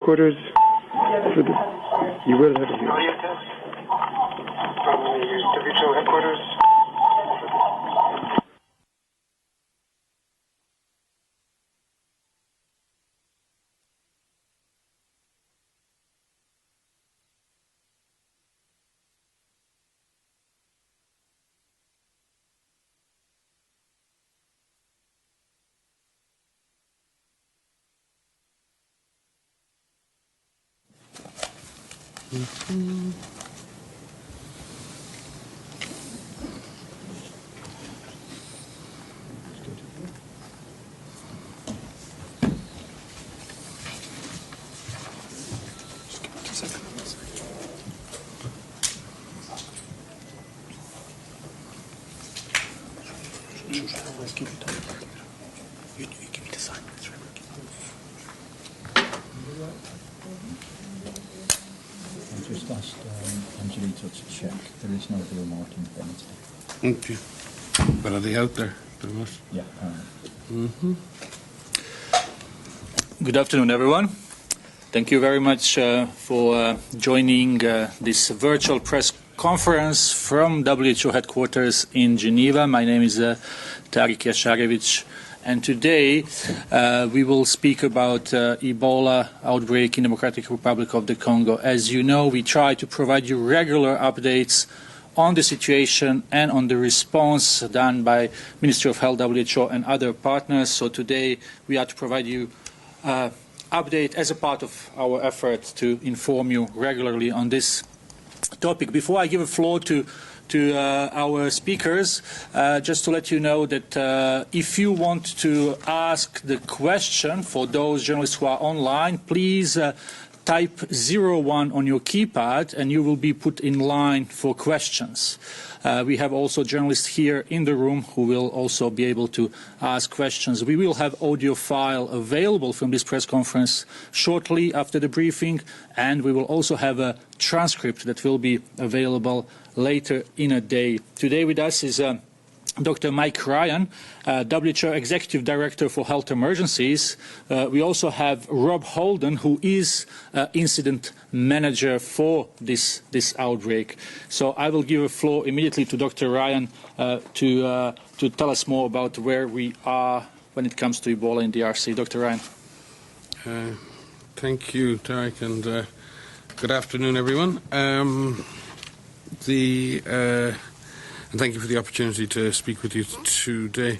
headquarters. You will have it here. Audio test from the WHO headquarters. Just asked Angelito to check. There is no Bill Martin penalty. Okay. But are they out there? Yeah. Good afternoon, everyone. Thank you very much for joining this virtual press conference from WHO headquarters in Geneva. My name is Tarik Yasharevich, and today we will speak about Ebola outbreak in Democratic Republic of the Congo. As you know, we try to provide you regular updates on the situation and on the response done by Ministry of Health, WHO, and other partners. So today we are to provide you update as a part of our effort to inform you regularly on this topic. Before I give the floor to our speakers, just to let you know that if you want to ask the question for those journalists who are online, please type 01 on your keypad and you will be put in line for questions. We have also journalists here in the room who will also be able to ask questions. We will have audio file available from this press conference shortly after the briefing, and we will also have a transcript that will be available later in a day. Today with us is Dr. Mike Ryan, WHO Executive Director for Health Emergencies. We also have Rob Holden, who is Incident Manager for this outbreak. So I will give the floor immediately to Dr. Ryan to tell us more about where we are when it comes to Ebola in DRC. Dr. Ryan. Thank you, Tarek, and good afternoon, everyone. And thank you for the opportunity to speak with you today.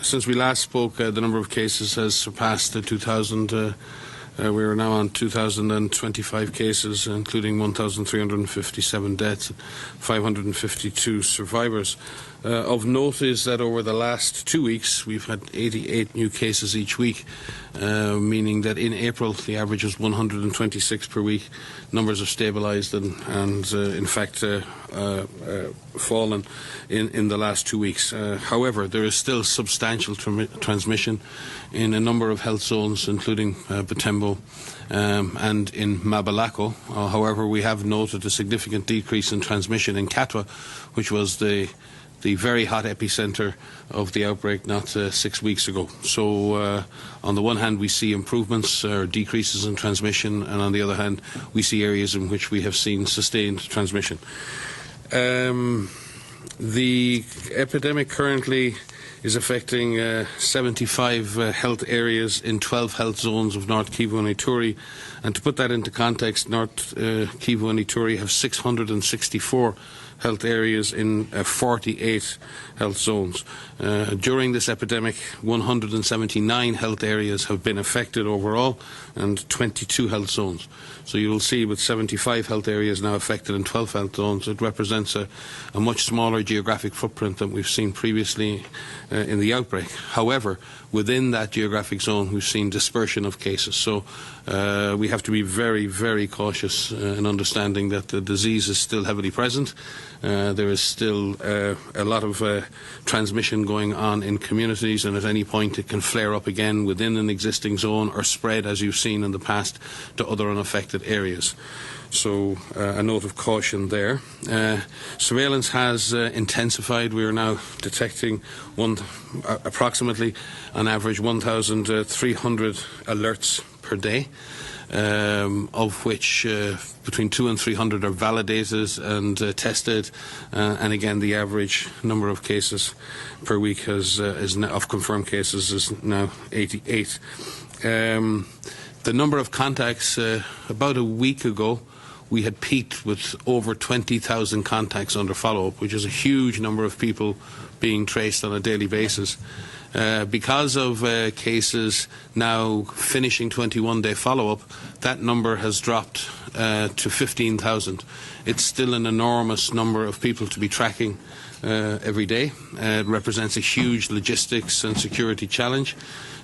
Since we last spoke, the number of cases has surpassed 2,000. We are now on 2,025 cases, including 1,357 deaths, 552 survivors. Of note is that over the last 2 weeks, we've had 88 new cases each week, meaning that in April, the average was 126 per week. Numbers have stabilized and in fact, fallen in the last 2 weeks. However, there is still substantial transmission in a number of health zones, including Butembo and in Mabalako. However, we have noted a significant decrease in transmission in Katwa, which was the very hot epicenter of the outbreak not 6 weeks ago. So on the one hand we see improvements or decreases in transmission, and on the other hand we see areas in which we have seen sustained transmission. The epidemic currently is affecting 75 health areas in 12 health zones of North Kivu and Ituri. And to put that into context, North Kivu and Ituri have 664 health areas in 48 health zones. During this epidemic, 179 health areas have been affected overall and 22 health zones. So you will see with 75 health areas now affected in 12 health zones, it represents a much smaller geographic footprint than we've seen previously in the outbreak. However, within that geographic zone, we've seen dispersion of cases. So we have to be very, very cautious in understanding that the disease is still heavily present. There is still a lot of transmission going on in communities, and at any point it can flare up again within an existing zone or spread, as you've seen in the past, to other unaffected areas. So a note of caution there. Surveillance has intensified. We are now detecting approximately on average 1,300 alerts per day. of which between 200 and 300 are validated and tested, and again the average number of cases per week of confirmed cases is now 88. The number of contacts, about a week ago, we had peaked with over 20,000 contacts under follow-up, which is a huge number of people being traced on a daily basis. Because of cases now finishing 21-day follow-up, that number has dropped to 15,000. It's still an enormous number of people to be tracking every day. It represents a huge logistics and security challenge.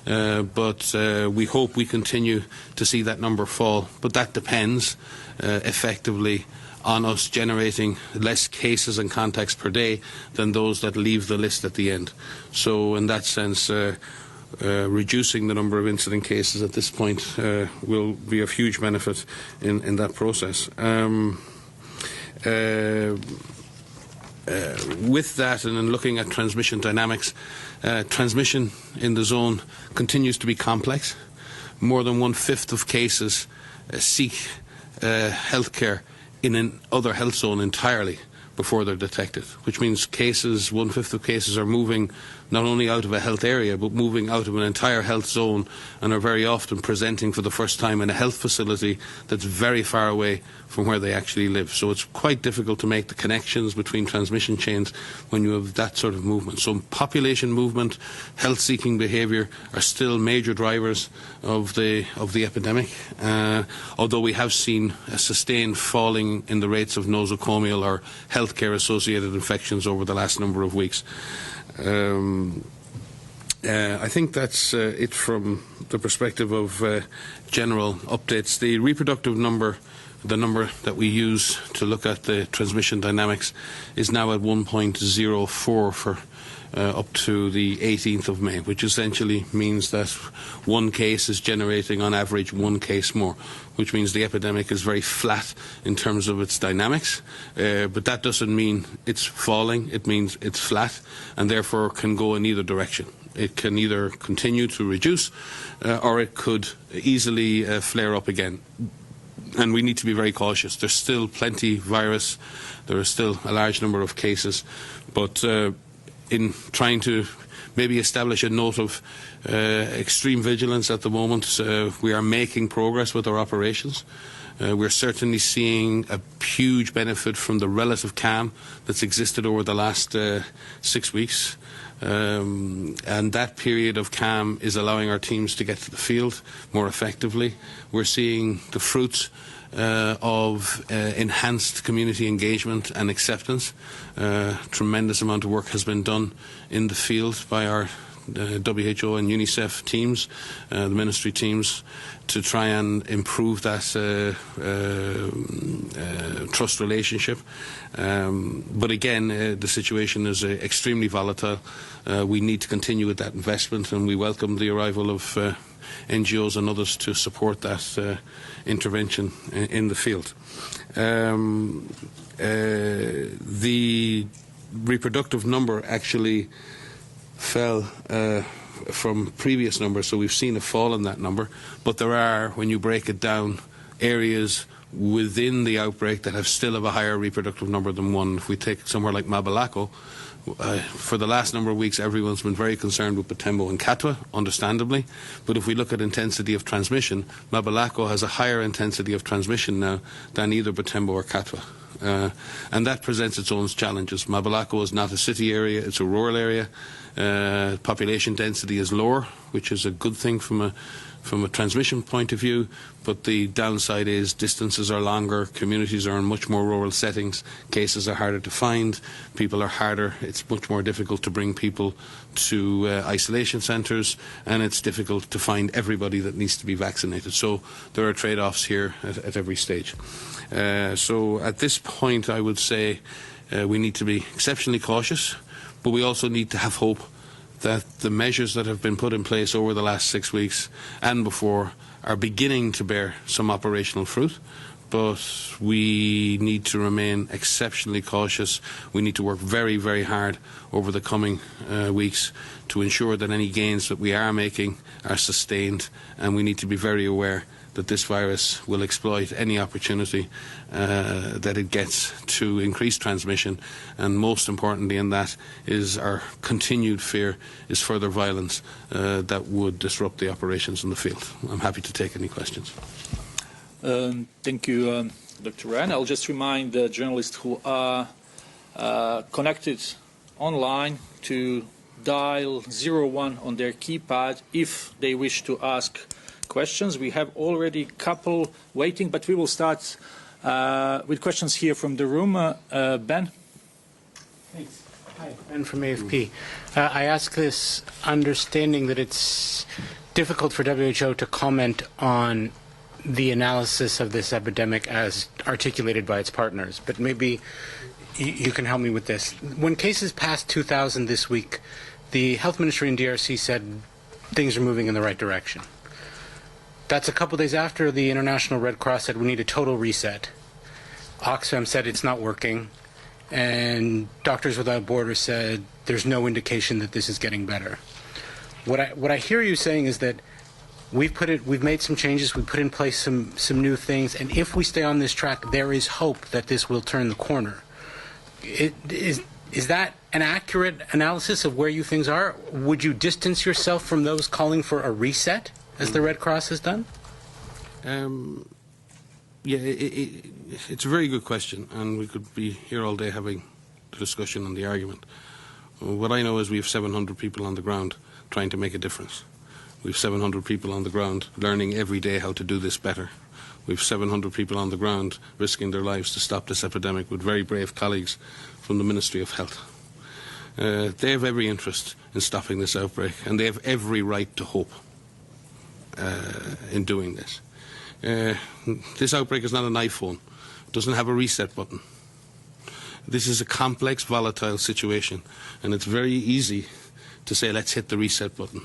But we hope we continue to see that number fall. But that depends effectively on us generating less cases and contacts per day than those that leave the list at the end. So in that sense, reducing the number of incident cases at this point will be of huge benefit in that process. With that, and in looking at transmission dynamics, transmission in the zone continues to be complex. More than 1/5 of cases seek health care in another health zone entirely before they're detected, which means 1/5 of cases are moving not only out of a health area, but moving out of an entire health zone, and are very often presenting for the first time in a health facility that's very far away from where they actually live. So it's quite difficult to make the connections between transmission chains when you have that sort of movement. So population movement, health-seeking behaviour are still major drivers of the epidemic, although we have seen a sustained falling in the rates of nosocomial or healthcare-associated infections over the last number of weeks. I think that's it from the perspective of general updates. The reproductive number, the number that we use to look at the transmission dynamics, is now at 1.04 for up to the 18th of May, which essentially means that one case is generating on average one case more, which means the epidemic is very flat in terms of its dynamics, but that doesn't mean it's falling. It means it's flat and therefore can go in either direction. It can either continue to reduce or it could easily flare up again. And we need to be very cautious. There's still plenty virus, there is still a large number of cases, but in trying to maybe establish a note of extreme vigilance at the moment, we are making progress with our operations. We're certainly seeing a huge benefit from the relative calm that's existed over the last 6 weeks. And that period of calm is allowing our teams to get to the field more effectively. We're seeing the fruits of enhanced community engagement and acceptance. Tremendous amount of work has been done in the field by our WHO and UNICEF teams, the ministry teams, to try and improve that trust relationship. But again, the situation is extremely volatile. We need to continue with that investment, and we welcome the arrival of NGOs and others to support that intervention in the field. The reproductive number actually fell from previous numbers, so we've seen a fall in that number, but there are, when you break it down, areas within the outbreak that still have a higher reproductive number than one. If we take somewhere like Mabalako, for the last number of weeks everyone's been very concerned with Butembo and Katwa, understandably, but if we look at intensity of transmission, Mabalako has a higher intensity of transmission now than either Butembo or Katwa. And that presents its own challenges. Mabalako is not a city area, it's a rural area. Population density is lower, which is a good thing from a transmission point of view, but the downside is distances are longer, communities are in much more rural settings, cases are harder to find, people are harder, it's much more difficult to bring people to isolation centres, and it's difficult to find everybody that needs to be vaccinated. So there are trade-offs here at every stage. So at this point I would say we need to be exceptionally cautious, but we also need to have hope that the measures that have been put in place over the last 6 weeks and before are beginning to bear some operational fruit. But we need to remain exceptionally cautious. We need to work very, very hard over the coming weeks to ensure that any gains that we are making are sustained, and we need to be very aware that this virus will exploit any opportunity that it gets to increase transmission, and most importantly in that is our continued fear is further violence that would disrupt the operations in the field. I'm happy to take any questions. Thank you, Dr. Wren. I'll just remind the journalists who are connected online to dial 01 on their keypad if they wish to ask questions. We have already a couple waiting, but we will start with questions here from the room. Ben? Thanks. Hi, Ben from AFP. I ask this understanding that it's difficult for WHO to comment on the analysis of this epidemic as articulated by its partners, but maybe you can help me with this. When cases passed 2,000 this week, the health ministry in DRC said things are moving in the right direction. That's a couple days after the International Red Cross said we need a total reset. Oxfam said it's not working, and Doctors Without Borders said there's no indication that this is getting better. What I hear you saying is that we've made some changes, we've put in place some new things, and if we stay on this track, there is hope that this will turn the corner. Is that an accurate analysis of where you things are? Would you distance yourself from those calling for a reset, as the Red Cross has done? Yeah, it's a very good question, and we could be here all day having the discussion and the argument. What I know is we have 700 people on the ground trying to make a difference. We have 700 people on the ground learning every day how to do this better. We have 700 people on the ground risking their lives to stop this epidemic with very brave colleagues from the Ministry of Health. They have every interest in stopping this outbreak, and they have every right to hope in doing this. This outbreak is not an iPhone. It doesn't have a reset button. This is a complex, volatile situation, and it's very easy to say, let's hit the reset button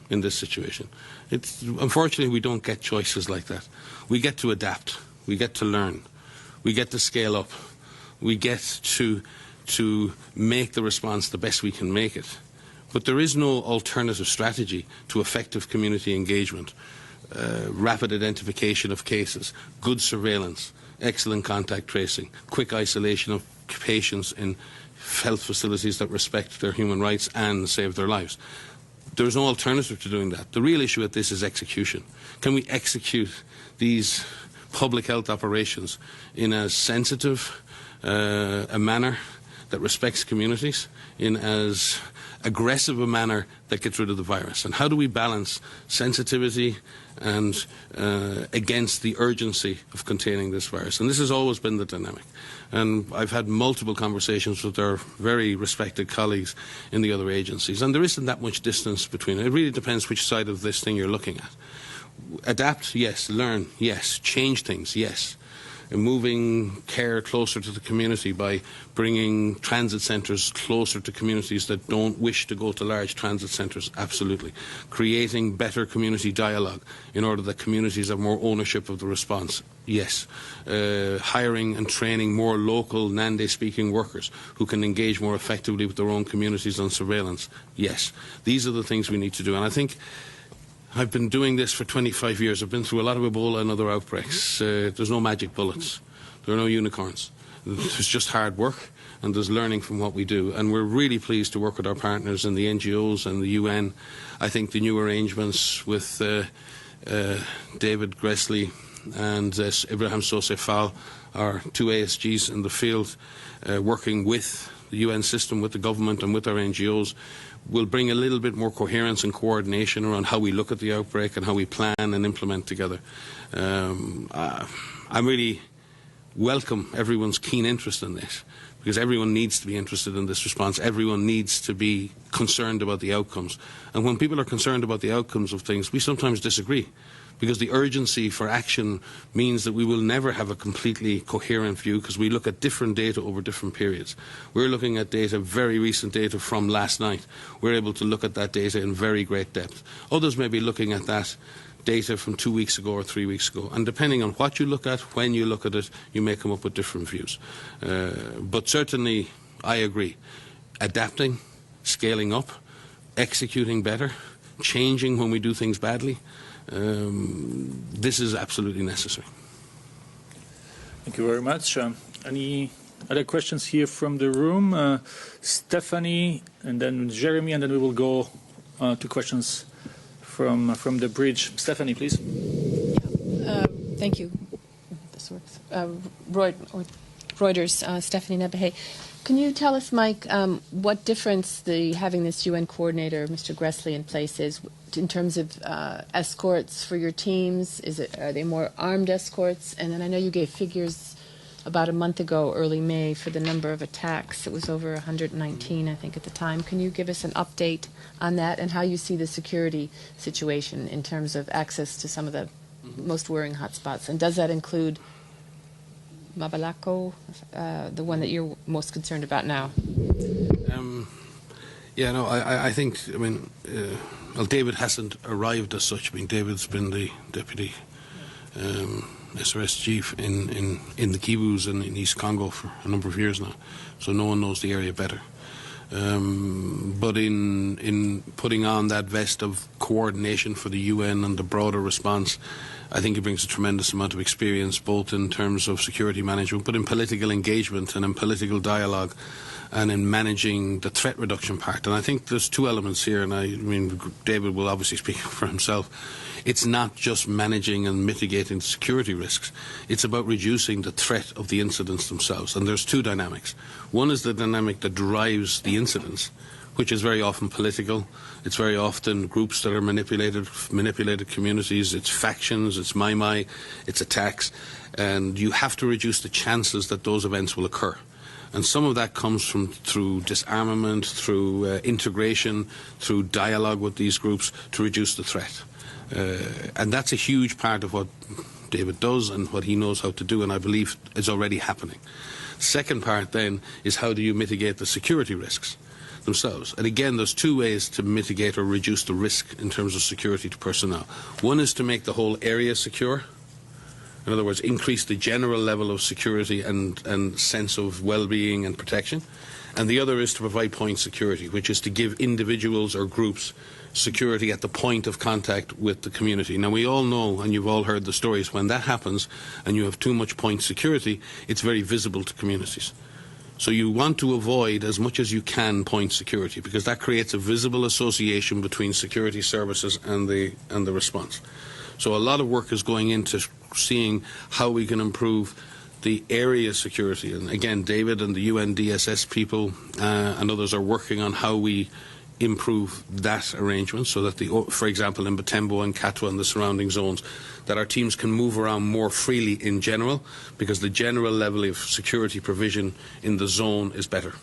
in this situation. Unfortunately, we don't get choices like that. We get to adapt. We get to learn. We get to scale up. We get to make the response the best we can make it. But there is no alternative strategy to effective community engagement, rapid identification of cases, good surveillance, excellent contact tracing, quick isolation of patients in health facilities that respect their human rights and save their lives. There is no alternative to doing that. The real issue at this is execution. Can we execute these public health operations in as sensitive a manner that respects communities, in as aggressive a manner that gets rid of the virus? And how do we balance sensitivity and against the urgency of containing this virus? And this has always been the dynamic. And I've had multiple conversations with our very respected colleagues in the other agencies, and there isn't that much distance between it. It really depends which side of this thing you're looking at. Adapt, yes. Learn, yes. Change things, yes. Moving care closer to the community by bringing transit centres closer to communities that don't wish to go to large transit centres, absolutely. Creating better community dialogue in order that communities have more ownership of the response, yes. Hiring and training more local Nande-speaking workers who can engage more effectively with their own communities on surveillance, yes. These are the things we need to do, and I think I've been doing this for 25 years. I've been through a lot of Ebola and other outbreaks. There's no magic bullets. There are no unicorns. There's just hard work, and there's learning from what we do. And we're really pleased to work with our partners in the NGOs and the UN. I think the new arrangements with David Gressley and Ibrahim Sosé Fall, our two ASGs in the field, working with the UN system, with the government and with our NGOs, will bring a little bit more coherence and coordination around how we look at the outbreak and how we plan and implement together. I really welcome everyone's keen interest in this, because everyone needs to be interested in this response. Everyone needs to be concerned about the outcomes. And when people are concerned about the outcomes of things, we sometimes disagree, because the urgency for action means that we will never have a completely coherent view, because we look at different data over different periods. We're looking at data, very recent data from last night. We're able to look at that data in very great depth. Others may be looking at that data from 2 weeks ago or 3 weeks ago. And depending on what you look at, when you look at it, you may come up with different views. But certainly, I agree. Adapting, scaling up, executing better, changing when we do things badly, This is absolutely necessary. Thank you very much. Any other questions here from the room? Stephanie, and then Jeremy, and then we will go to questions from the bridge. Stephanie, please. Thank you. This works. Reuters, Stephanie Nebehay. Can you tell us, Mike, what difference having this UN coordinator, Mr. Gressley, in place is in terms of escorts for your teams? Are they more armed escorts? And then I know you gave figures about a month ago, early May, for the number of attacks. It was over 119, I think, at the time. Can you give us an update on that and how you see the security situation in terms of access to some of the most worrying hotspots? And does that include Mabalako, the one that you're most concerned about now? I think, well, David hasn't arrived as such. David's been the deputy SRS chief in the Kivus and in East Congo for a number of years now, so no one knows the area better. But in putting on that vest of coordination for the UN and the broader response, I think he brings a tremendous amount of experience, both in terms of security management, but in political engagement and in political dialogue, and in managing the threat reduction part. And I think there's two elements here, and David will obviously speak for himself. It's not just managing and mitigating security risks. It's about reducing the threat of the incidents themselves. And there's two dynamics. One is the dynamic that drives the incidents, which is very often political. It's very often groups that are manipulated communities. It's factions, it's mai, it's attacks. And you have to reduce the chances that those events will occur. And some of that comes through disarmament, through integration, through dialogue with these groups to reduce the threat. And that's a huge part of what David does and what he knows how to do, and I believe is already happening. Second part then is how do you mitigate the security risks themselves. And again, there's two ways to mitigate or reduce the risk in terms of security to personnel. One is to make the whole area secure. In other words, increase the general level of security and sense of well-being and protection. And the other is to provide point security, which is to give individuals or groups security at the point of contact with the community. Now, we all know, and you've all heard the stories, when that happens and you have too much point security, it's very visible to communities. So you want to avoid as much as you can point security, because that creates a visible association between security services and the response. So a lot of work is going into seeing how we can improve the area security. And again, David and the UN DSS people and others are working on how we improve that arrangement so that, for example, in Butembo and Katwa and the surrounding zones, that our teams can move around more freely in general, because the general level of security provision in the zone is better.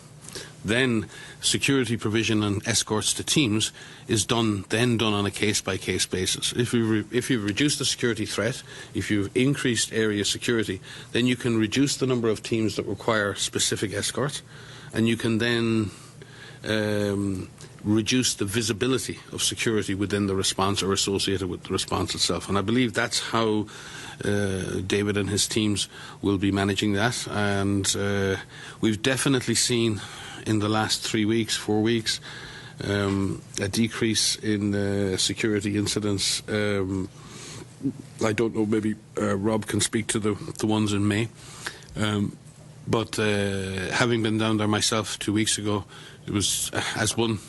Then security provision and escorts to teams is done on a case-by-case basis. If you reduce the security threat, if you've increased area security, then you can reduce the number of teams that require specific escorts, and you can then reduce the visibility of security within the response or associated with the response itself. And I believe that's how David and his teams will be managing that. And we've definitely seen in the last 3 weeks, 4 weeks, a decrease in security incidents. I don't know, maybe Rob can speak to the ones in May. But having been down there myself 2 weeks ago, it was, as one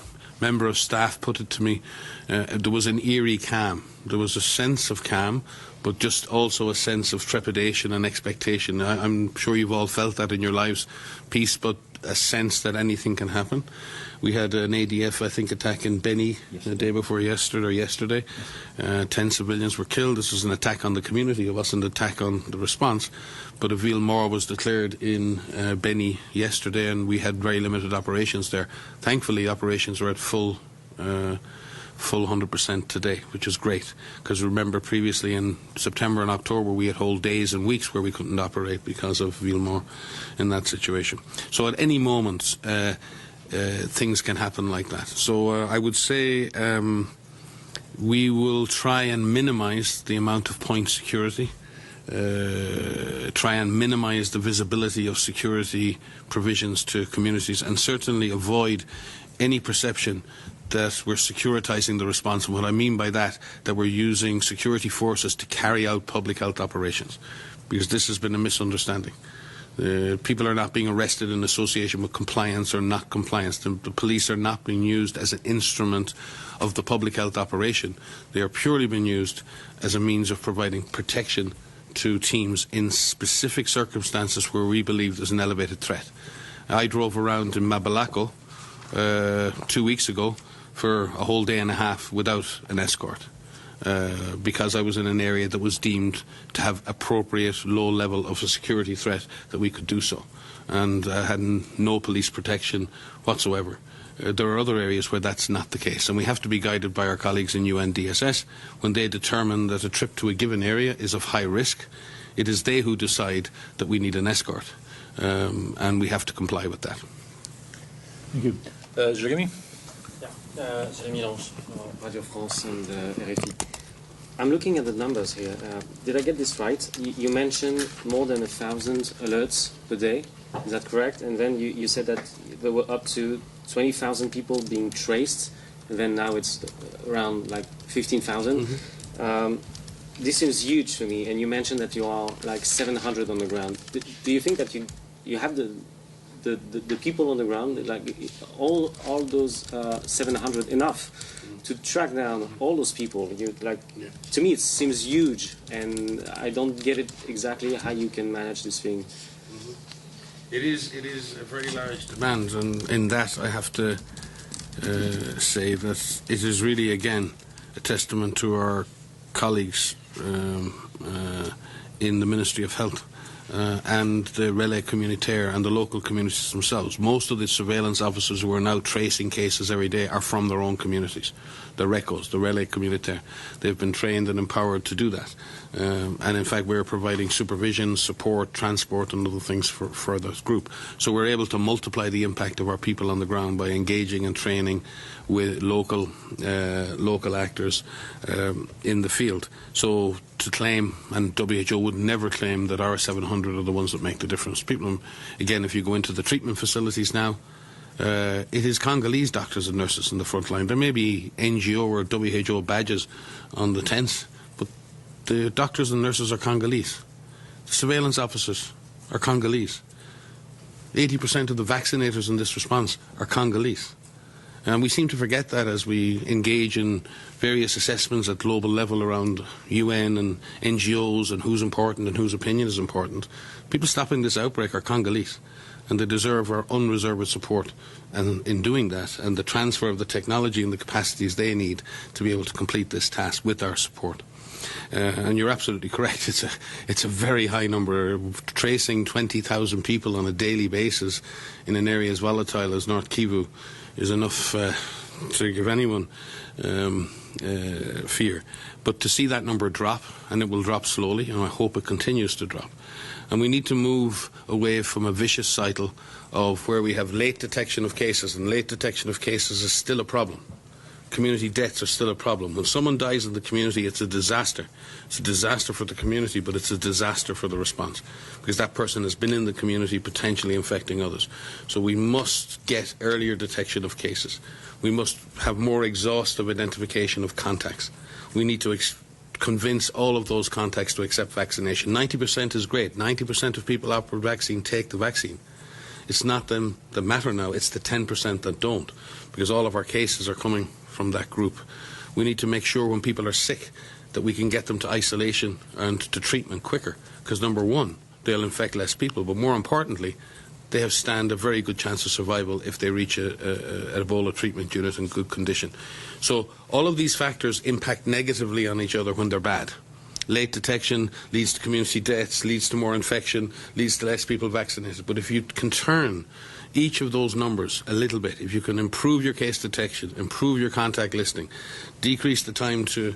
member of staff put it to me, there was an eerie calm. There was a sense of calm, but just also a sense of trepidation and expectation. I'm sure you've all felt that in your lives. Peace, but a sense that anything can happen. We had an ADF, I think, attack in Beni the day before yesterday. 10 civilians were killed. This was an attack on the community. It wasn't an attack on the response. But a ville mort was declared in Beni yesterday, and we had very limited operations there. Thankfully, operations are at full 100% today, which is great, because remember previously in September and October we had whole days and weeks where we couldn't operate because of Villemort in that situation. So at any moment things can happen like that. So I would say we will try and minimize the amount of point security, try and minimize the visibility of security provisions to communities, and certainly avoid any perception that we're securitizing the response. And what I mean by that we're using security forces to carry out public health operations, because this has been a misunderstanding. People are not being arrested in association with compliance or not compliance. The police are not being used as an instrument of the public health operation. They are purely being used as a means of providing protection to teams in specific circumstances where we believe there's an elevated threat. I drove around in Mabalako 2 weeks ago for a whole day and a half without an escort, because I was in an area that was deemed to have appropriate low level of a security threat that we could do so, and had no police protection whatsoever. There are other areas where that's not the case, and we have to be guided by our colleagues in UNDSS when they determine that a trip to a given area is of high risk. It is they who decide that we need an escort, and we have to comply with that. Thank you. Jérémy? Jérémy Lange, Radio France and RFI. I'm looking at the numbers here. Did I get this right? You mentioned more than 1,000 alerts per day. Is that correct? And then you said that there were up to 20,000 people being traced, and then now it's around like 15,000. Mm-hmm. This seems huge to me, and you mentioned that you are like 700 on the ground. Do you think that you have the people on the ground, like all those 700 enough to track down all those people? To me it seems huge, and I don't get it exactly how you can manage this thing. It is a very large demand, and in that I have to say that it is really again a testament to our colleagues in the Ministry of Health and the relais communautaire and the local communities themselves. Most of the surveillance officers who are now tracing cases every day are from their own communities, the RECOs, the relais communautaire. They've been trained and empowered to do that. And in fact, we're providing supervision, support, transport and other things for this group. So we're able to multiply the impact of our people on the ground by engaging and training with local actors in the field. So to claim, and WHO would never claim that our 700 are the ones that make the difference. People, again, if you go into the treatment facilities now, it is Congolese doctors and nurses in the front line. There may be NGO or WHO badges on the tents, but the doctors and nurses are Congolese. The surveillance officers are Congolese. 80% of the vaccinators in this response are Congolese. And we seem to forget that as we engage in various assessments at global level around UN and NGOs and who's important and whose opinion is important. People stopping this outbreak are Congolese, and they deserve our unreserved support and in doing that, and the transfer of the technology and the capacities they need to be able to complete this task with our support. And you're absolutely correct. It's a very high number. Tracing 20,000 people on a daily basis in an area as volatile as North Kivu is enough to give anyone fear. But to see that number drop, and it will drop slowly, and I hope it continues to drop. And we need to move away from a vicious cycle of where we have late detection of cases, and late detection of cases is still a problem. Community deaths are still a problem. When someone dies in the community, it's a disaster. It's a disaster for the community, but it's a disaster for the response, because that person has been in the community potentially infecting others. So we must get earlier detection of cases. We must have more exhaustive identification of contacts. We need to convince all of those contacts to accept vaccination. 90% is great. 90% of people offered vaccine take the vaccine. It's not them that matter now, it's the 10% that don't, because all of our cases are coming from that group. We need to make sure when people are sick that we can get them to isolation and to treatment quicker, because number one, they'll infect less people, but more importantly, they stand a very good chance of survival if they reach an Ebola treatment unit in good condition. So all of these factors impact negatively on each other when they're bad. Late detection leads to community deaths, leads to more infection, leads to less people vaccinated. But if you can turn each of those numbers a little bit, if you can improve your case detection, improve your contact listing, decrease the time to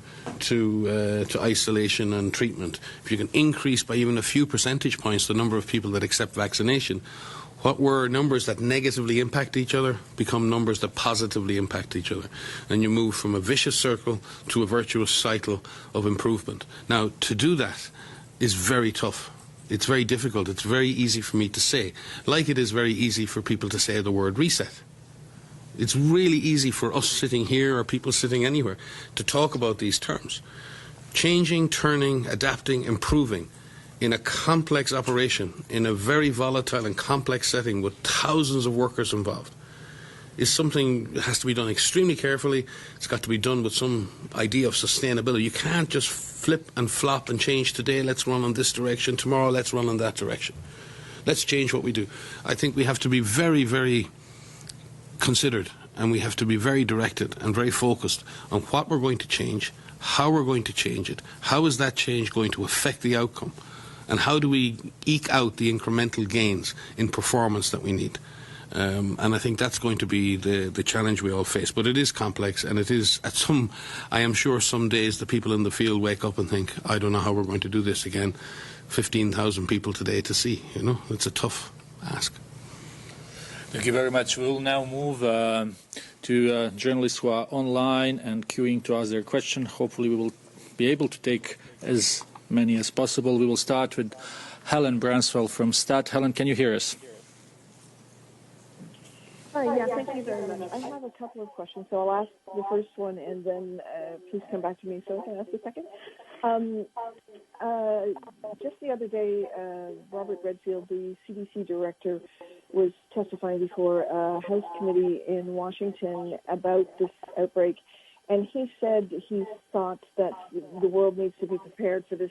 isolation and treatment, if you can increase by even a few percentage points the number of people that accept vaccination, what were numbers that negatively impact each other become numbers that positively impact each other. And you move from a vicious circle to a virtuous cycle of improvement. Now, to do that is very tough. It's very difficult. It's very easy for me to say, like it is very easy for people to say the word reset. It's really easy for us sitting here or people sitting anywhere to talk about these terms. Changing, turning, adapting, improving in a complex operation, in a very volatile and complex setting with thousands of workers involved, is something that has to be done extremely carefully. It's got to be done with some idea of sustainability. You can't just flip and flop and change today, let's run in this direction, tomorrow let's run in that direction. Let's change what we do. I think we have to be very, very considered, and we have to be very directed and very focused on what we're going to change, how we're going to change it, how is that change going to affect the outcome, and how do we eke out the incremental gains in performance that we need. And I think that's going to be the challenge we all face. But it is complex, and it is I am sure some days the people in the field wake up and think, I don't know how we're going to do this again. 15,000 people today to see, it's a tough ask. Thank you very much. We'll now move to journalists who are online and queuing to ask their question. Hopefully we will be able to take as many as possible. We will start with Helen Branswell from STAT. Helen, can you hear us? Yeah, thank you very much. I have a couple of questions, so I'll ask the first one and then please come back to me so I can ask the second. Just the other day, Robert Redfield, the CDC director, was testifying before a House committee in Washington about this outbreak, and he said he thought that the world needs to be prepared for this.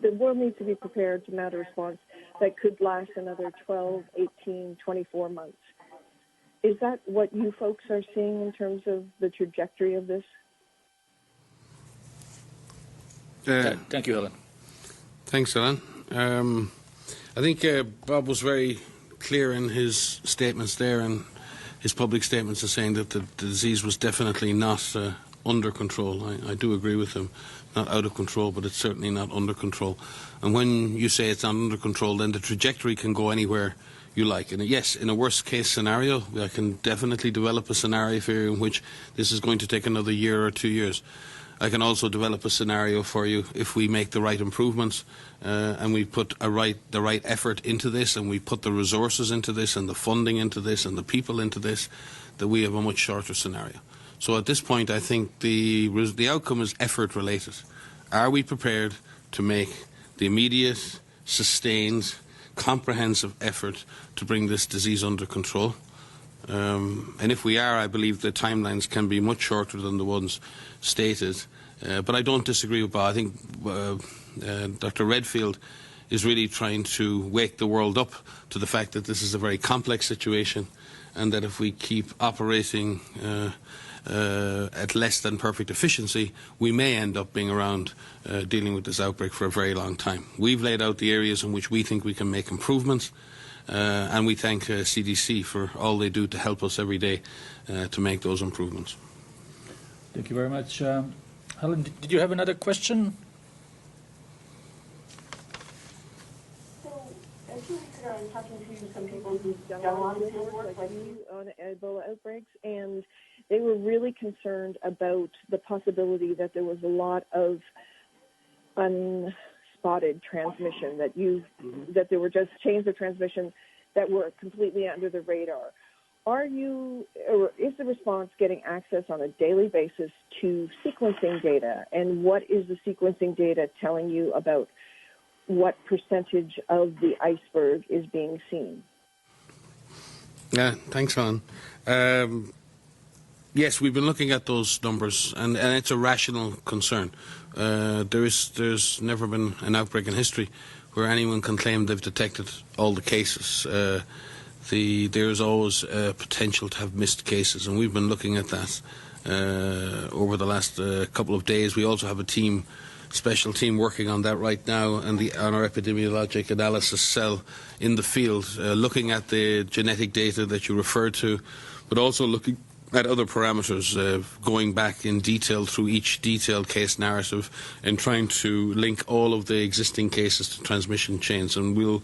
The world needs to be prepared to mount a response that could last another 12, 18, 24 months. Is that what you folks are seeing in terms of the trajectory of this? Thank you, Helen. Thanks, Helen. I think Bob was very clear in his statements there and his public statements as saying that the disease was definitely not under control. I do agree with him. Not out of control, but it's certainly not under control. And when you say it's not under control, then the trajectory can go anywhere you like. And yes, in a worst case scenario, I can definitely develop a scenario for you in which this is going to take another year or 2 years. I can also develop a scenario for you if we make the right improvements and we put the right effort into this, and we put the resources into this and the funding into this and the people into this, that we have a much shorter scenario. So at this point, I think the outcome is effort related. Are we prepared to make the immediate, sustained, comprehensive effort to bring this disease under control? And if we are, I believe the timelines can be much shorter than the ones stated. But I don't disagree with Bob. I think Dr. Redfield is really trying to wake the world up to the fact that this is a very complex situation, and that if we keep operating at less than perfect efficiency, we may end up being around dealing with this outbreak for a very long time. We've laid out the areas in which we think we can make improvements, and we thank CDC for all they do to help us every day to make those improvements. Thank you very much. Helen, did you have another question? A few weeks ago, I was talking to some people who've done a lot of work like you on Ebola outbreaks, and they were really concerned about the possibility that there was a lot of unspotted transmission, that there were just chains of transmission that were completely under the radar. Is the response getting access on a daily basis to sequencing data, and what is the sequencing data telling you about what percentage of the iceberg is being seen? Yeah, thanks, Helen. Yes, we've been looking at those numbers, and it's a rational concern. There's never been an outbreak in history where anyone can claim they've detected all the cases. There's always potential to have missed cases, and we've been looking at that over the last couple of days. We also have a special team working on that right now, and on our epidemiologic analysis cell in the field, looking at the genetic data that you referred to, but also looking at other parameters, going back in detail through each detailed case narrative and trying to link all of the existing cases to transmission chains. And we'll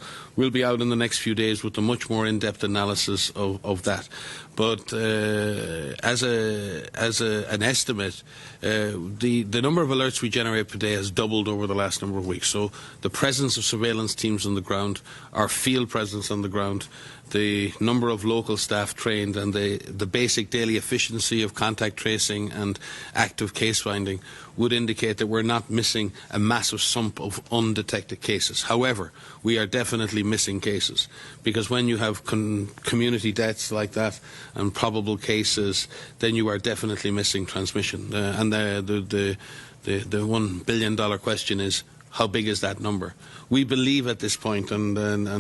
be out in the next few days with a much more in-depth analysis of that. But as an estimate, the number of alerts we generate per day has doubled over the last number of weeks. So the presence of surveillance teams on the ground, our field presence on the ground, the number of local staff trained and the basic daily efficiency of contact tracing and active case finding would indicate that we're not missing a massive sump of undetected cases. However, we are definitely missing cases, because when you have community deaths like that and probable cases, then you are definitely missing transmission. And the $1 billion question is, how big is that number? We believe at this point, and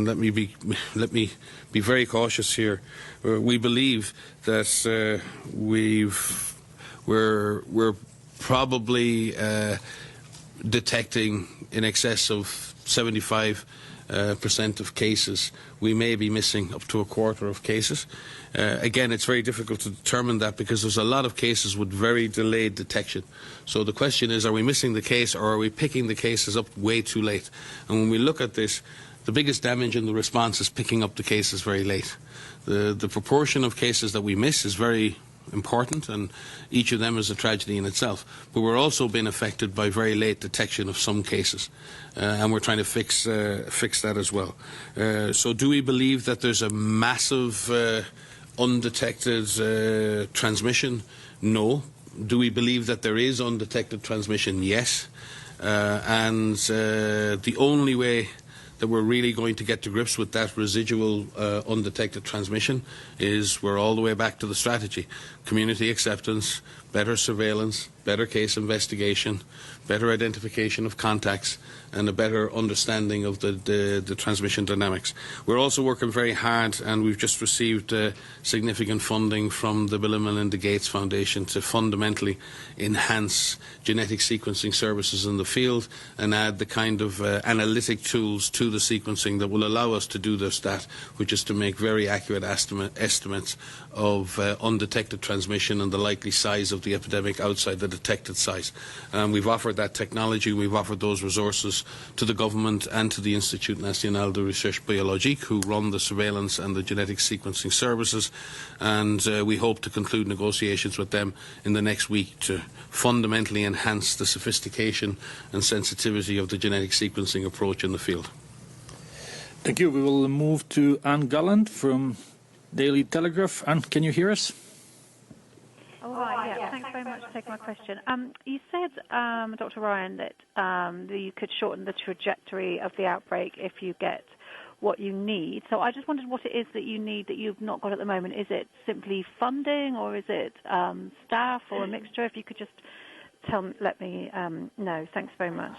let me be very cautious here. We believe that we're probably detecting in excess of 75% of cases. We may be missing up to a quarter of cases. Again, it's very difficult to determine that, because there's a lot of cases with very delayed detection. So the question is, are we missing the case, or are we picking the cases up way too late? And when we look at this, the biggest damage in the response is picking up the cases very late. The proportion of cases that we miss is very important, and each of them is a tragedy in itself. But we're also being affected by very late detection of some cases, and we're trying to fix that as well. So do we believe that there's a massive undetected transmission? No. Do we believe that there is undetected transmission? Yes. And the only way that we're really going to get to grips with that residual undetected transmission is we're all the way back to the strategy. Community acceptance, better surveillance, better case investigation, better identification of contacts, and a better understanding of the transmission dynamics. We're also working very hard, and we've just received significant funding from the Bill and Melinda Gates Foundation to fundamentally enhance genetic sequencing services in the field and add the kind of analytic tools to the sequencing that will allow us to do just that, which is to make very accurate estimates of undetected transmission and the likely size of the epidemic outside the detected size. We've offered that technology, we've offered those resources to the government and to the Institut National de Recherche Biologique, who run the surveillance and the genetic sequencing services, and we hope to conclude negotiations with them in the next week to fundamentally enhance the sophistication and sensitivity of the genetic sequencing approach in the field. Thank you. We will move to Anne Gallant from Daily Telegraph. Anne, can you hear us? Oh, hi. Yeah, thanks very much for taking my question. You said, Dr. Ryan, that you could shorten the trajectory of the outbreak if you get what you need. So I just wondered what it is that you need that you've not got at the moment. Is it simply funding, or is it staff, or a mixture? If you could just let me know. Thanks very much.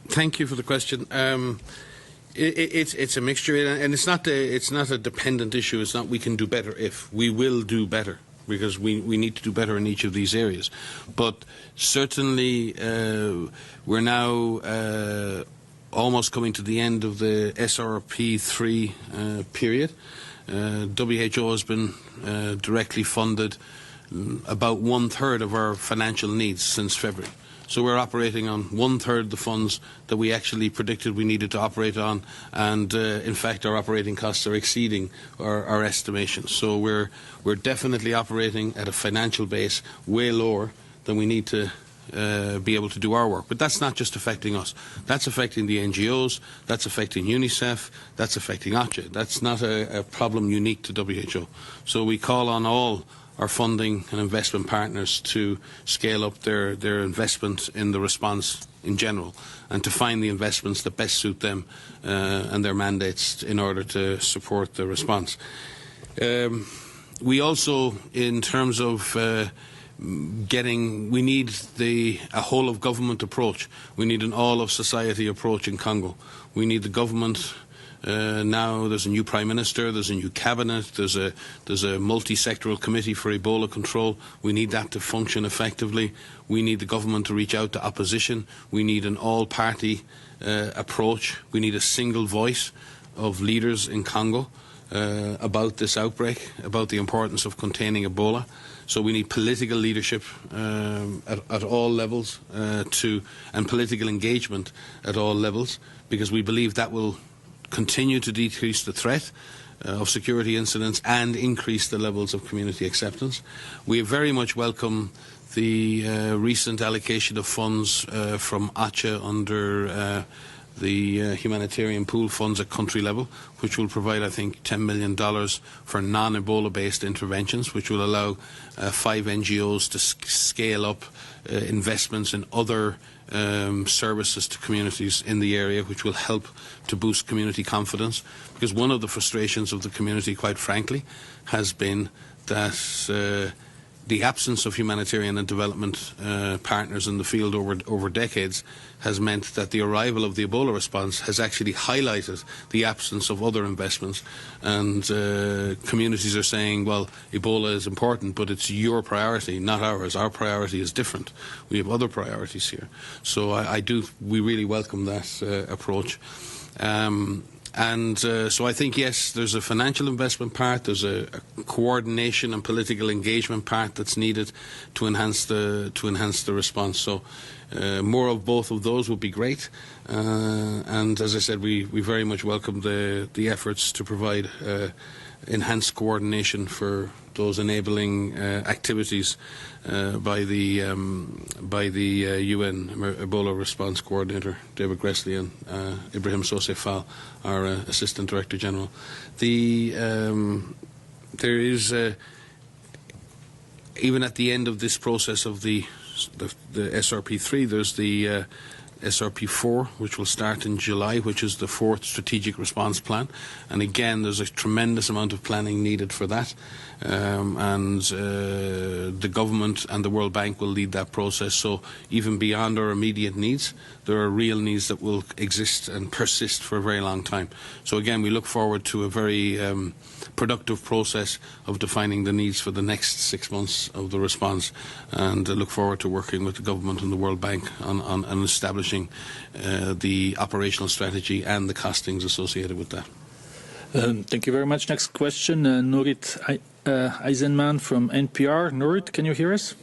Thank you for the question. It's a mixture, and it's not a dependent issue. It's not we can do better if. We will do better, because we need to do better in each of these areas. But certainly we're now almost coming to the end of the SRP3 period. WHO has been directly funded about 1/3 of our financial needs since February. So we're operating on 1/3 the funds that we actually predicted we needed to operate on, and in fact our operating costs are exceeding our estimations. So we're definitely operating at a financial base way lower than we need to be able to do our work. But that's not just affecting us. That's affecting the NGOs, that's affecting UNICEF, that's affecting OCHA. That's not a problem unique to WHO. So we call on all our funding and investment partners to scale up their investment in the response in general, and to find the investments that best suit them and their mandates in order to support the response. We also, in terms of we need a whole of government approach. We need an all of society approach in Congo. We need the government. Now there's a new Prime Minister, there's a new cabinet, there's a multi-sectoral committee for Ebola control. We need that to function effectively. We need the government to reach out to opposition. We need an all-party approach. We need a single voice of leaders in Congo about this outbreak, about the importance of containing Ebola. So we need political leadership at all levels and political engagement at all levels, because we believe that will continue to decrease the threat of security incidents and increase the levels of community acceptance. We very much welcome the recent allocation of funds from OCHA under the humanitarian pool funds at country level, which will provide, I think, $10 million for non-Ebola-based interventions, which will allow 5 NGOs to scale up investments in other services to communities in the area, which will help to boost community confidence. Because one of the frustrations of the community, quite frankly, has been that the absence of humanitarian and development partners in the field over decades has meant that the arrival of the Ebola response has actually highlighted the absence of other investments, and communities are saying, well, Ebola is important, but it's your priority, not ours. Our priority is different. We have other priorities here. So we really welcome that approach. So I think, yes, there's a financial investment part, there's a coordination and political engagement part that's needed to enhance the response. So more of both of those would be great. And as I said, we very much welcome the efforts to provide enhanced coordination for those enabling activities by the UN Ebola Response Coordinator David Gressley and Ibrahim Sosefal, our Assistant Director General. There is even at the end of this process of the SRP3, there's the SRP4, which will start in July, which is the 4th Strategic Response Plan. And again, there's a tremendous amount of planning needed for that. The government and the World Bank will lead that process. So even beyond our immediate needs, there are real needs that will exist and persist for a very long time. So again, we look forward to a very productive process of defining the needs for the next 6 months of the response, and look forward to working with the government and the World Bank on establishing the operational strategy and the costings associated with that. Thank you very much. Next question, Nurit Eisenman from NPR. Nurit, can you hear us?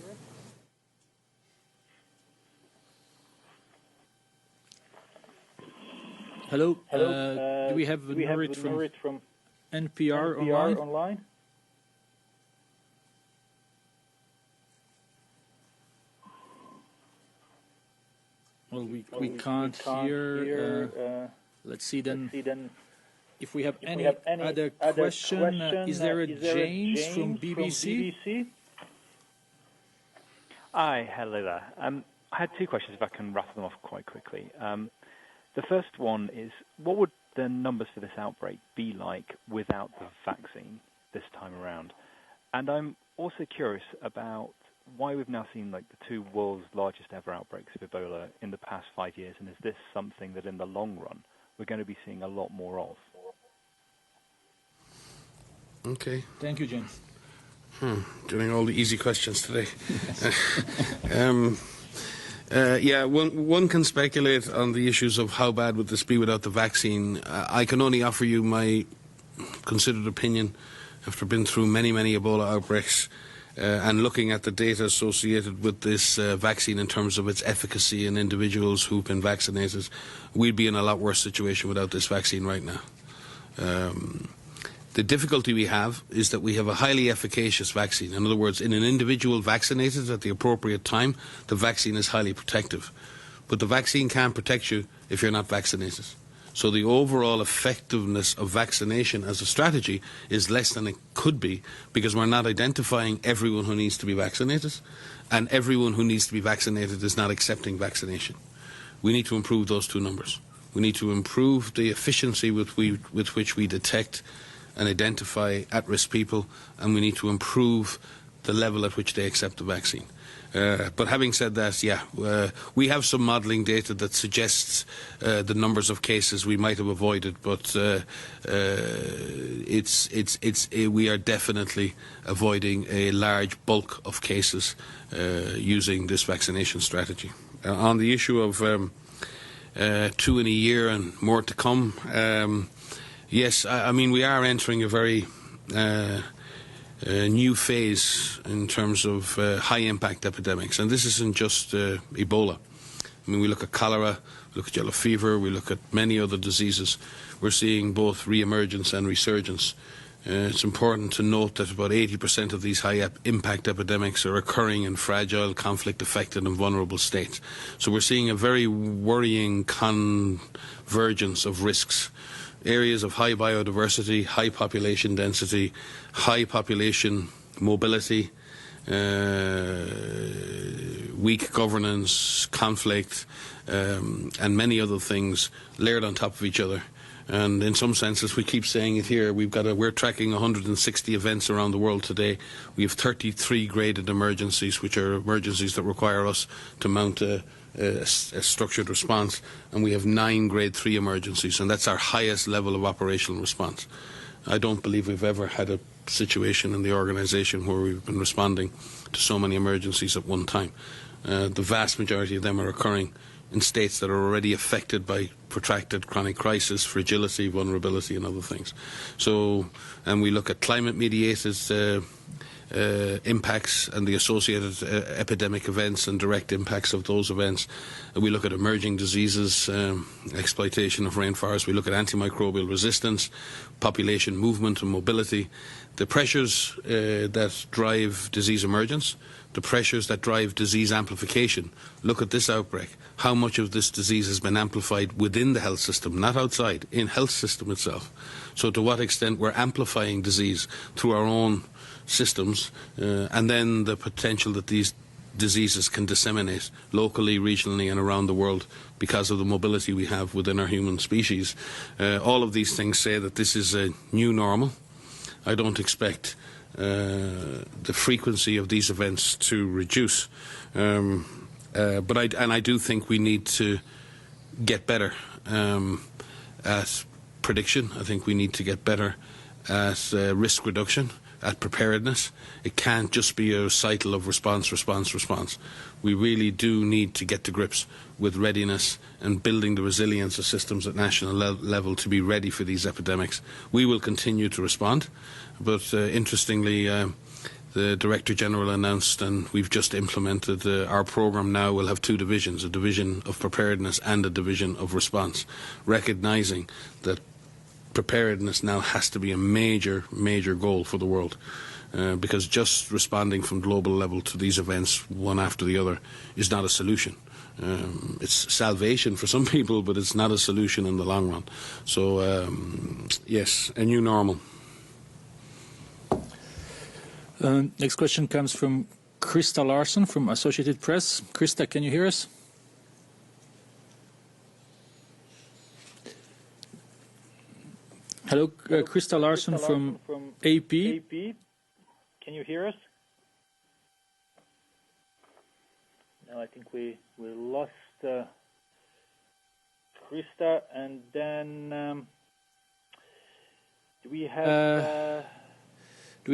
Hello. Do we have Nurit from NPR online? Well, we can't hear. Let's see then. If we have any other question, is there a James from BBC? Hi, hello there. I had 2 questions, if I can rattle them off quite quickly. The first one is, what would the numbers for this outbreak be like without the vaccine this time around? And I'm also curious about why we've now seen like the 2 world's largest ever outbreaks of Ebola in the past 5 years, and is this something that in the long run we're going to be seeing a lot more of? Okay. Thank you, James. Doing all the easy questions today. Yeah, one can speculate on the issues of how bad would this be without the vaccine. I can only offer you my considered opinion after been through many Ebola outbreaks and looking at the data associated with this vaccine in terms of its efficacy in individuals who've been vaccinated. We'd be in a lot worse situation without this vaccine right now. The difficulty we have is that we have a highly efficacious vaccine. In other words, in an individual vaccinated at the appropriate time, the vaccine is highly protective. But the vaccine can't protect you if you're not vaccinated. So the overall effectiveness of vaccination as a strategy is less than it could be, because we're not identifying everyone who needs to be vaccinated, and everyone who needs to be vaccinated is not accepting vaccination. We need to improve those 2 numbers. We need to improve the efficiency with which we detect and identify at-risk people, and we need to improve the level at which they accept the vaccine. But having said that, yeah, we have some modelling data that suggests the numbers of cases we might have avoided, but we are definitely avoiding a large bulk of cases using this vaccination strategy. On the issue of 2 in a year and more to come, yes, I mean, we are entering a very new phase in terms of high-impact epidemics. And this isn't just Ebola. I mean, we look at cholera, we look at yellow fever, we look at many other diseases. We're seeing both re-emergence and resurgence. It's important to note that about 80% of these high-impact epidemics are occurring in fragile, conflict-affected and vulnerable states. So we're seeing a very worrying convergence of risks. Areas of high biodiversity, high population density, high population mobility, weak governance, conflict, and many other things layered on top of each other. And in some senses, we keep saying it here, we're tracking 160 events around the world today. We have 33 graded emergencies, which are emergencies that require us to mount a structured response, and we have 9 grade 3 emergencies, and that's our highest level of operational response. I don't believe we've ever had a situation in the organisation where we've been responding to so many emergencies at one time. The vast majority of them are occurring in states that are already affected by protracted chronic crisis, fragility, vulnerability and other things. So, and we look at climate-mediated impacts and the associated epidemic events and direct impacts of those events. We look at emerging diseases, exploitation of rainforests. We look at antimicrobial resistance, population movement and mobility, the pressures that drive disease emergence, the pressures that drive disease amplification. Look at this outbreak. How much of this disease has been amplified within the health system, not outside, in health system itself. So to what extent we're amplifying disease through our own systems, and then the potential that these diseases can disseminate locally, regionally and around the world because of the mobility we have within our human species. All of these things say that this is a new normal. I don't expect the frequency of these events to reduce, but I do think we need to get better at prediction. I think we need to get better at risk reduction, at preparedness. It can't just be a cycle of response. We really do need to get to grips with readiness and building the resilience of systems at national level to be ready for these epidemics. We will continue to respond, but interestingly, the Director General announced, and we've just implemented, our programme now will have 2 divisions, a division of preparedness and a division of response, recognising that preparedness now has to be a major goal for the world, because just responding from global level to these events one after the other is not a solution. It's salvation for some people, but it's not a solution in the long run. So yes, a new normal. Next question comes from Krista Larson from Associated Press. Krista, can you hear us? Hello, Krista Larson from AP. Can you hear us? No, I think we lost Krista, and then do we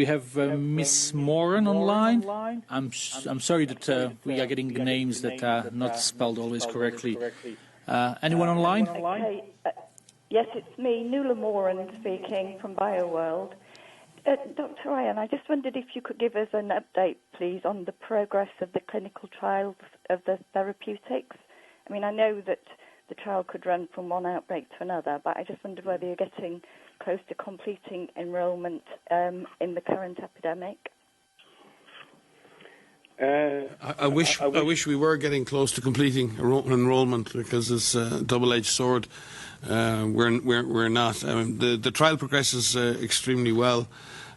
have Miss Moran online? I'm sorry that we are getting the names that are not spelled always correctly. Anyone online? Okay. Yes, it's me, Nuala Moran, speaking from BioWorld. Dr. Ryan, I just wondered if you could give us an update, please, on the progress of the clinical trials of the therapeutics. I mean, I know that the trial could run from one outbreak to another, but I just wondered whether you're getting close to completing enrollment in the current epidemic. I wish we were getting close to completing enrollment, because it's a double-edged sword. We're not. I mean, the trial progresses extremely well.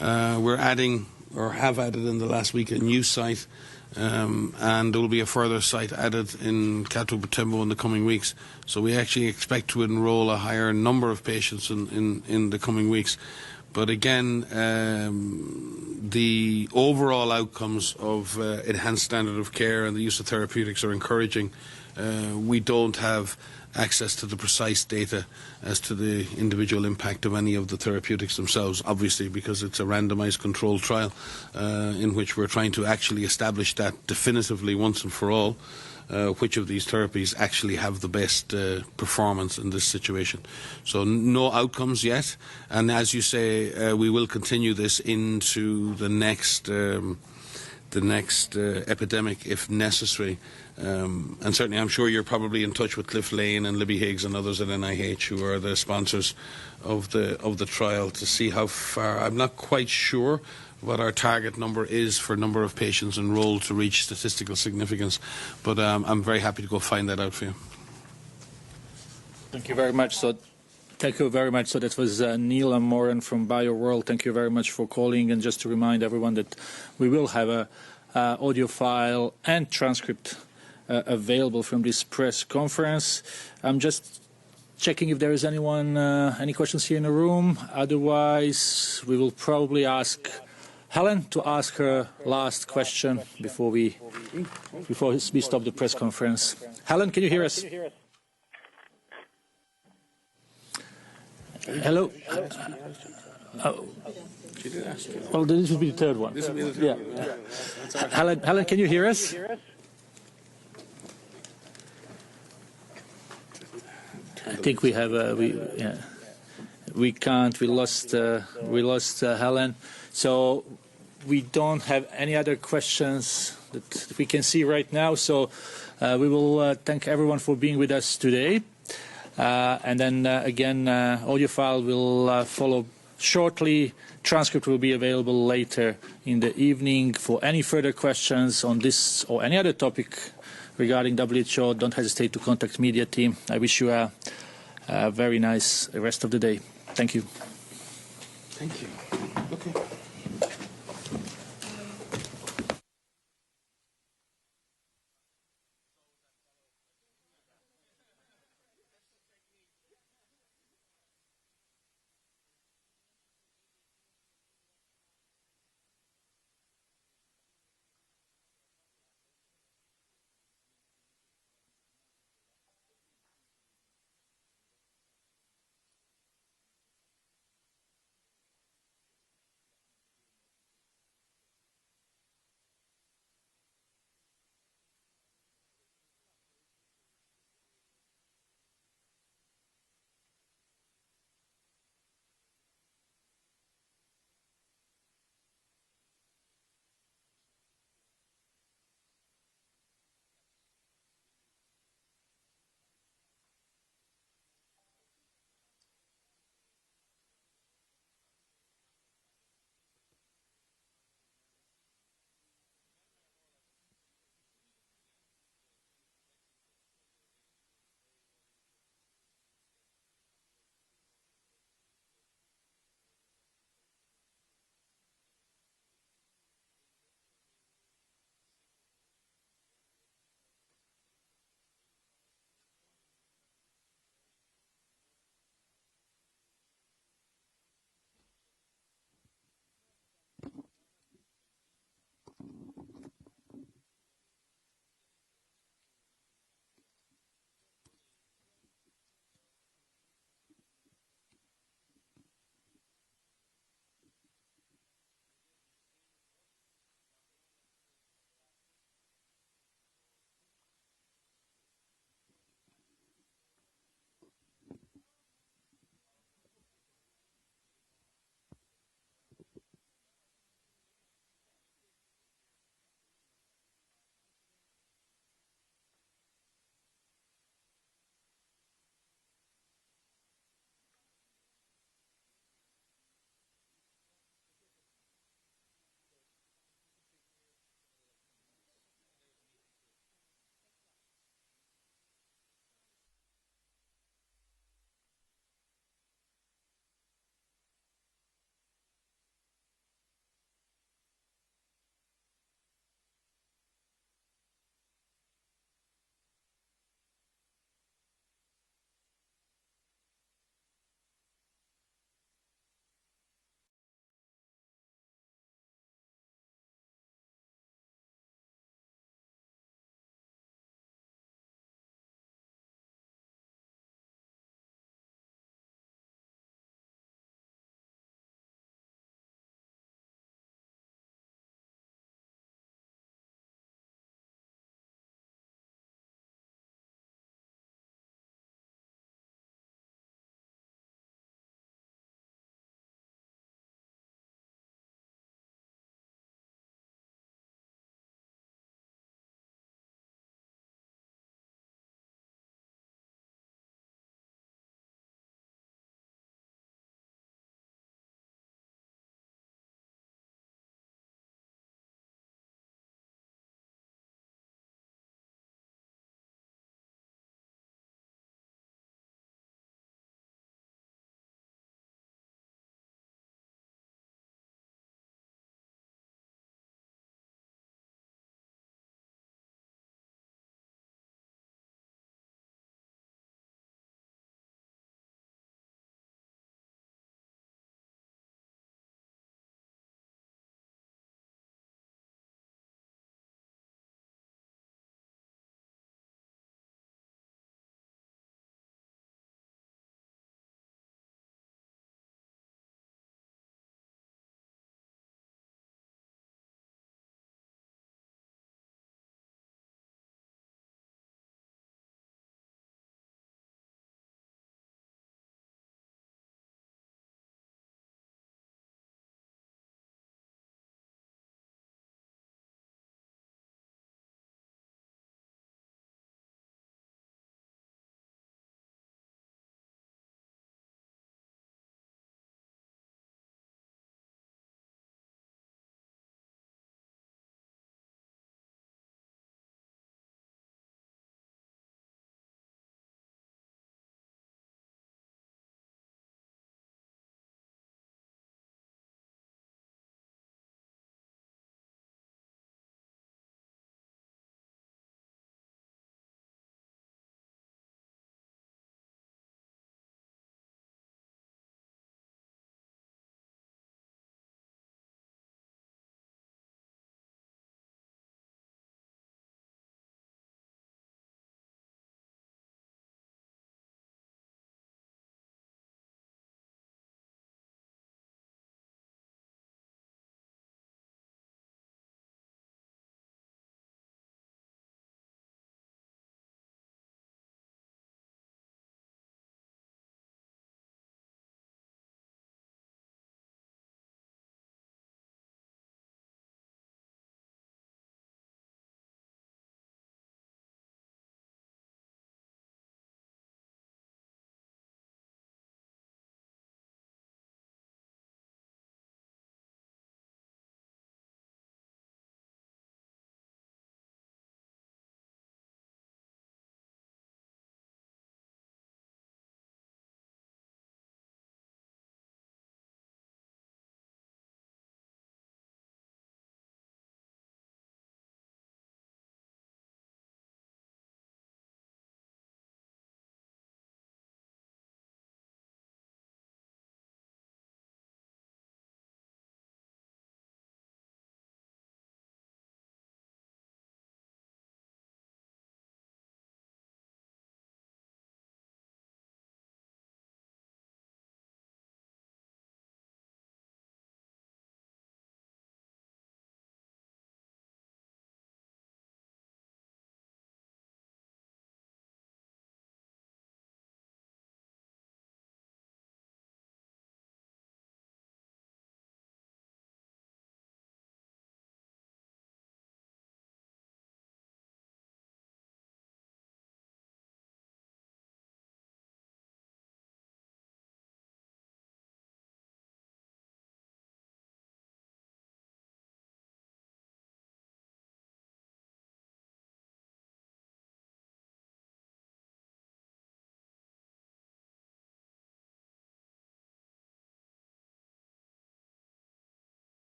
We're adding, or have added in the last week, a new site, and there will be a further site added in Katobutembo in the coming weeks. So we actually expect to enroll a higher number of patients in the coming weeks. But again, the overall outcomes of enhanced standard of care and the use of therapeutics are encouraging. We don't have access to the precise data as to the individual impact of any of the therapeutics themselves, obviously, because it's a randomized controlled trial in which we're trying to actually establish that definitively once and for all, which of these therapies actually have the best performance in this situation. So no outcomes yet, and as you say, we will continue this into the next the next epidemic if necessary. And certainly I'm sure you're probably in touch with Cliff Lane and Libby Higgs and others at NIH who are the sponsors of the trial to see how far. I'm not quite sure what our target number is for number of patients enrolled to reach statistical significance, but I'm very happy to go find that out for you. Thank you very much. Thank you very much. So that was Neil and Moran from BioWorld. Thank you very much for calling. And just to remind everyone that we will have a audio file and transcript available from this press conference. I'm just checking if there is anyone, any questions here in the room. Otherwise, we will probably ask Helen to ask her last question before we stop the press conference. Helen, can you hear us? Hello. Well, this will be the third one. Yeah. Helen, can you hear us? I think we have we can't. We lost Helen. So we don't have any other questions that we can see right now. So we will thank everyone for being with us today. And then again, audio file will follow shortly. Transcript will be available later in the evening. For any further questions on this or any other topic regarding WHO, don't hesitate to contact media team. I wish you a very nice rest of the day. Thank you. Thank you. Okay.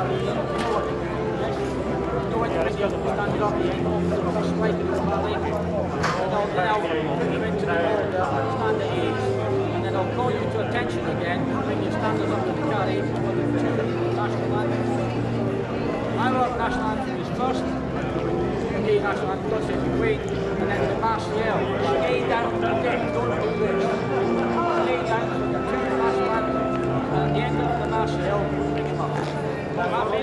And then I'll call you to attention again and bring your standards up to the carry for the two national anthems. Our national anthem is first, the national anthem does it the Queen, and then the Martial. Stay down, okay, don't do this. Stay down for the two national anthems, and at the end of the Martial, bring him up. Happy?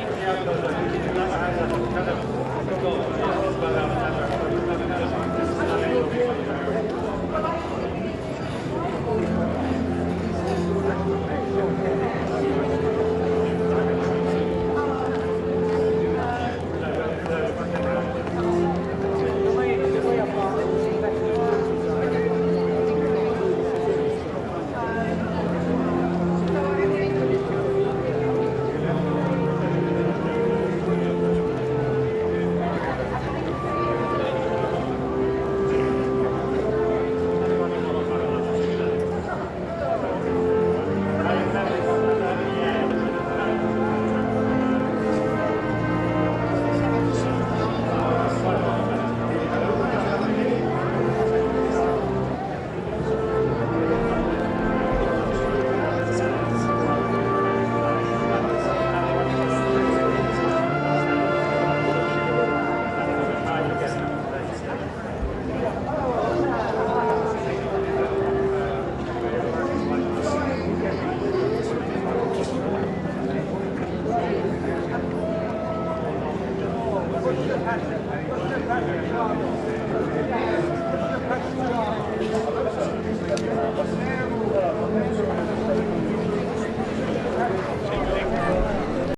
Thank you.